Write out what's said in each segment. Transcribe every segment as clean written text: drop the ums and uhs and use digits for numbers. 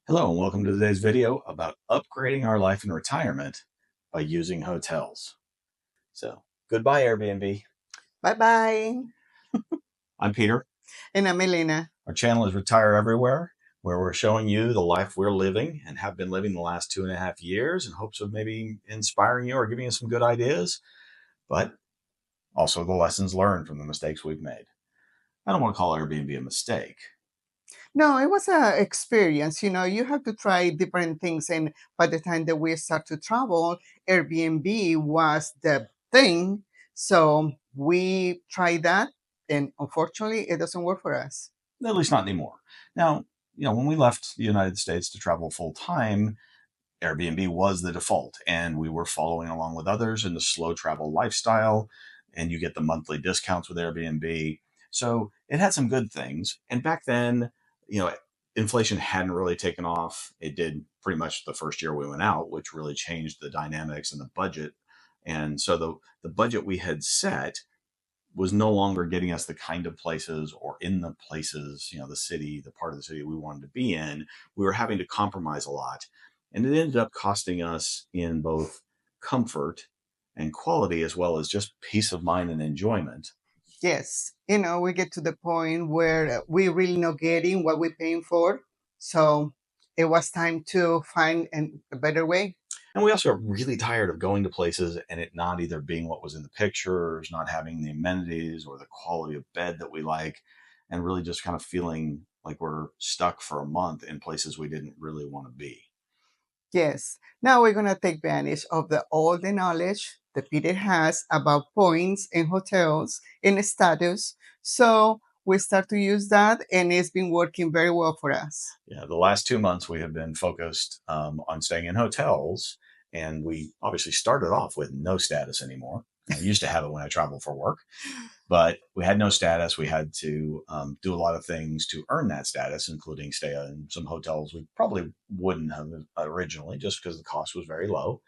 Hello and welcome to today's video about upgrading our life in retirement by using hotels. So, goodbye Airbnb. Bye-bye. I'm Peter. And I'm Elena. Our channel is Retire Everywhere, where we're showing you the life we're living and have been living the last 2.5 years in hopes of maybe inspiring you or giving you some good ideas, but also the lessons learned from the mistakes we've made. I don't want to call Airbnb a mistake. No, it was an experience. You have to try different things. And by the time that we start to travel, Airbnb was the thing. So we tried that. And unfortunately, it doesn't work for us. At least not anymore. Now, when we left the United States to travel full time, Airbnb was the default, and we were following along with others in the slow travel lifestyle, and you get the monthly discounts with Airbnb. So it had some good things. And back then, inflation hadn't really taken off. It did pretty much the first year we went out, which really changed the dynamics and the budget. And so the budget we had set was no longer getting us the kind of places or in the places, the city, the part of the city we wanted to be in. We were having to compromise a lot. And it ended up costing us in both comfort and quality, as well as just peace of mind and enjoyment. Yes. We get to the point where we really not getting what we're paying for. So it was time to find a better way. And we also got really tired of going to places and it not either being what was in the pictures, not having the amenities or the quality of bed that we like, and really just kind of feeling like we're stuck for a month in places we didn't really want to be. Yes. Now we're going to take advantage of all the knowledge that Peter has about points and hotels and status. So we start to use that, and it's been working very well for us. Yeah, the last 2 months we have been focused on staying in hotels, and we obviously started off with no status anymore. I used to have it when I traveled for work, but we had no status. We had to do a lot of things to earn that status, including stay in some hotels we probably wouldn't have originally, just because the cost was very low.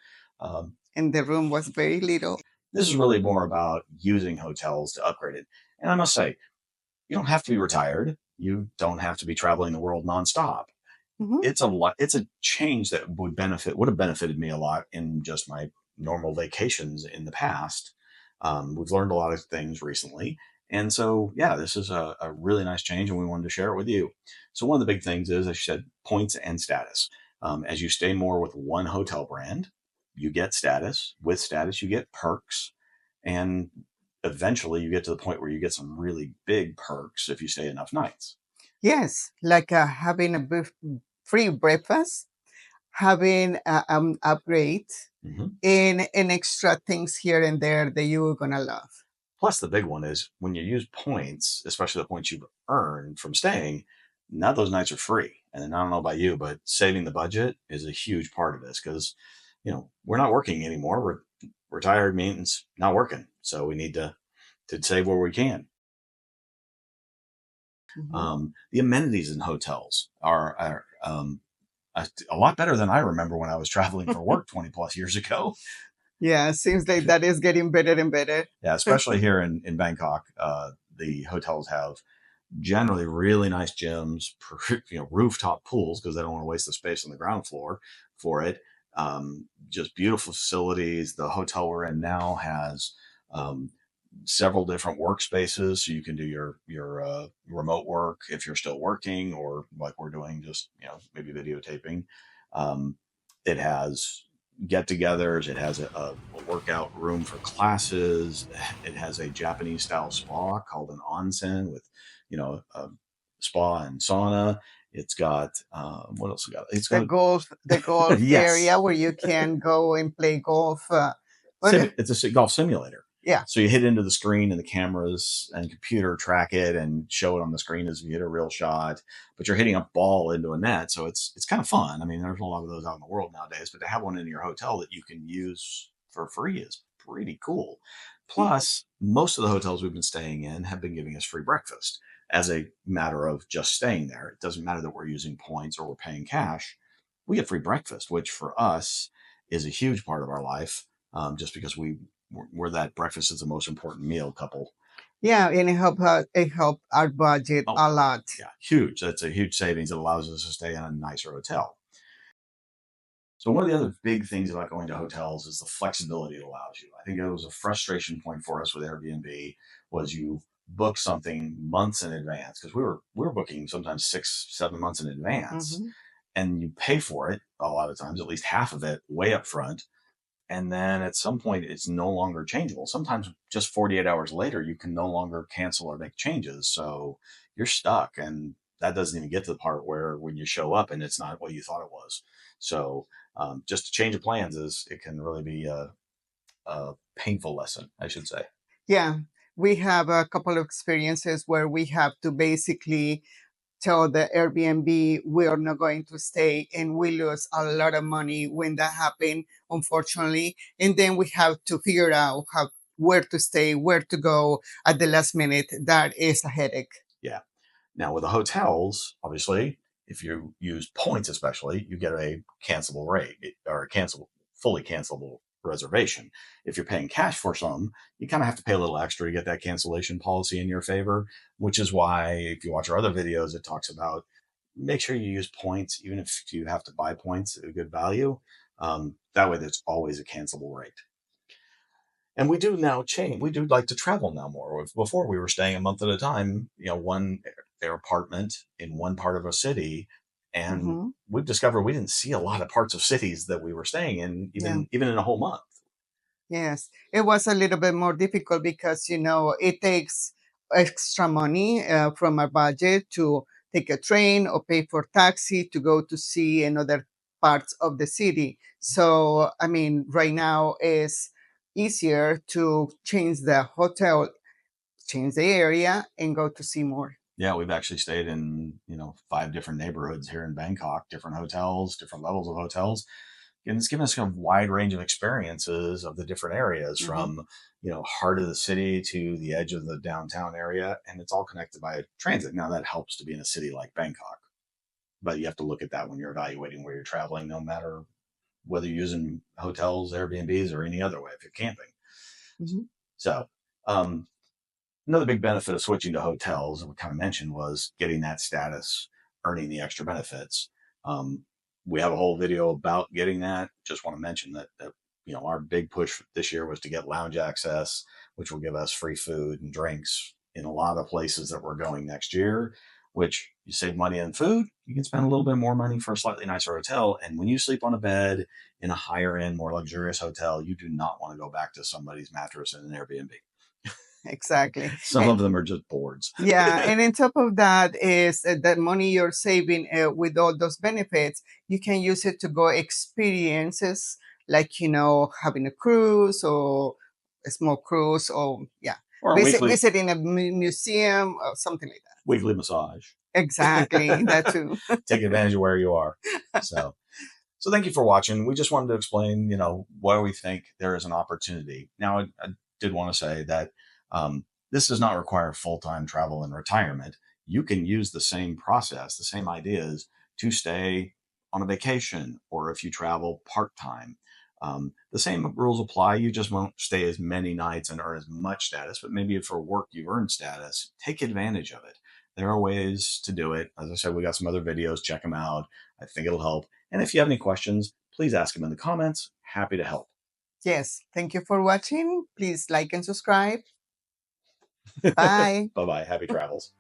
And the room was very little. This is really more about using hotels to upgrade it. And I must say, you don't have to be retired. You don't have to be traveling the world nonstop. Mhm. It's a lot. It's a change that would have benefited me a lot in just my normal vacations in the past. We've learned a lot of things recently. And so, yeah, this is a really nice change, and we wanted to share it with you. So one of the big things is, as you said, points and status. As you stay more with one hotel brand, you get status. With status, you get perks. And eventually you get to the point where you get some really big perks if you stay enough nights. Yes, like having a free breakfast, having upgrade, and extra things here and there that you're going to love. Plus, the big one is when you use points, especially the points you've earned from staying, now those nights are free. And I don't know about you, but saving the budget is a huge part of this because, we're not working anymore. We're retired means not working. So we need to save where we can. The amenities in hotels are a lot better than I remember when I was traveling for work 20 plus years ago. Yeah, seems like that is getting better and better. Yeah, especially here in Bangkok, the hotels have generally really nice gyms, rooftop pools because they don't want to waste the space on the ground floor for it. Just beautiful facilities. The hotel we're in now has several different workspaces, so you can do your remote work if you're still working, or like we're doing, just maybe videotaping. It has get-togethers. It has a workout room for classes. It has a Japanese style spa called an onsen with a spa and sauna. It's got what else we got? It's got The golf yes, area where you can go and play golf. it's a golf simulator. Yeah. So you hit into the screen, and the cameras and computer track it and show it on the screen as you hit a real shot. But you're hitting a ball into a net, so it's kind of fun. I mean, there's a lot of those out in the world nowadays, but to have one in your hotel that you can use for free is pretty cool. Plus, most of the hotels we've been staying in have been giving us free breakfast as a matter of just staying there. It doesn't matter that we're using points or we're paying cash. We get free breakfast, which for us is a huge part of our life, just because we're that breakfast is the most important meal couple. Yeah, and it helped our budget Oh, a lot. yeah, huge. That's a huge savings. It allows us to stay in a nicer hotel. So one of the other big things about going to hotels is the flexibility it allows you. I think it was a frustration point for us with Airbnb was you book something months in advance because we were booking sometimes 6, 7 months in advance, Hmm. and you pay for it a lot of times, at least half of it, way up front, and then at some point it's no longer changeable. Sometimes just 48 hours later you can no longer cancel or make changes, so you're stuck, and that doesn't even get to the part where when you show up and it's not what you thought it was. So just a change of plans is it can really be a painful lesson, I should say. Yeah, we have a couple of experiences where we have to basically tell the Airbnb we are not going to stay, and we lose a lot of money when that happened, unfortunately. And then we have to figure out how where to stay, where to go at the last minute. That is a headache. Yeah. Now, with the hotels, obviously, if you use points, especially, you get a cancelable rate or a fully cancelable reservation. If you're paying cash for some, you kind of have to pay a little extra to get that cancellation policy in your favor, which is why if you watch our other videos, it talks about make sure you use points, even if you have to buy points at a good value. That way, there's always a cancelable rate. And we do now change. We do like to travel now more. Before we were staying a month at a time, one their apartment in one part of a city, and Hmm. we've discovered we didn't see a lot of parts of cities that we were staying in, Yeah. even in a whole month. Yes, it was a little bit more difficult because it takes extra money from our budget to take a train or pay for taxi to go to see another parts of the city. So I mean, right now is easier to change the hotel, change the area, and go to see more. Yeah, we've actually stayed in 5 different neighborhoods here in Bangkok, different hotels, different levels of hotels, and it's given us kind of wide range of experiences of the different areas Hmm. from heart of the city to the edge of the downtown area, and it's all connected by transit. Now that helps to be in a city like Bangkok, but you have to look at that when you're evaluating where you're traveling, no matter whether you're using hotels, Airbnbs, or any other way if you're camping. Hmm. So um, another big benefit of switching to hotels, we kind of mentioned, was getting that status, earning the extra benefits. Um, we have a whole video about getting that. Just want to mention that our big push this year was to get lounge access, which will give us free food and drinks in a lot of places that we're going next year. Which you save money on food, you can spend a little bit more money for a slightly nicer hotel. And when you sleep on a bed in a higher end, more luxurious hotel, you do not want to go back to somebody's mattress in an Airbnb. Exactly. Some of them are just boards. Yeah, and on top of that is that money you're saving with all those benefits, you can use it to go experiences like having a cruise or a small cruise or yeah, Or a weekly visiting a museum or something like that. weekly massage. Exactly, that too. Take advantage of where you are. So So thank you for watching. We just wanted to explain, why we think there is an opportunity. Now, I did want to say that this does not require full-time travel and retirement. You can use the same process, the same ideas to stay on a vacation or if you travel part-time. The same rules apply. You just won't stay as many nights and earn as much status, but maybe for work you've earned status, take advantage of it. There are ways to do it. As I said, we got some other videos. Check them out. I think it'll help. And if you have any questions, please ask them in the comments. Happy to help. Yes, thank you for watching. Please like and subscribe. Bye Bye. bye. Happy travels.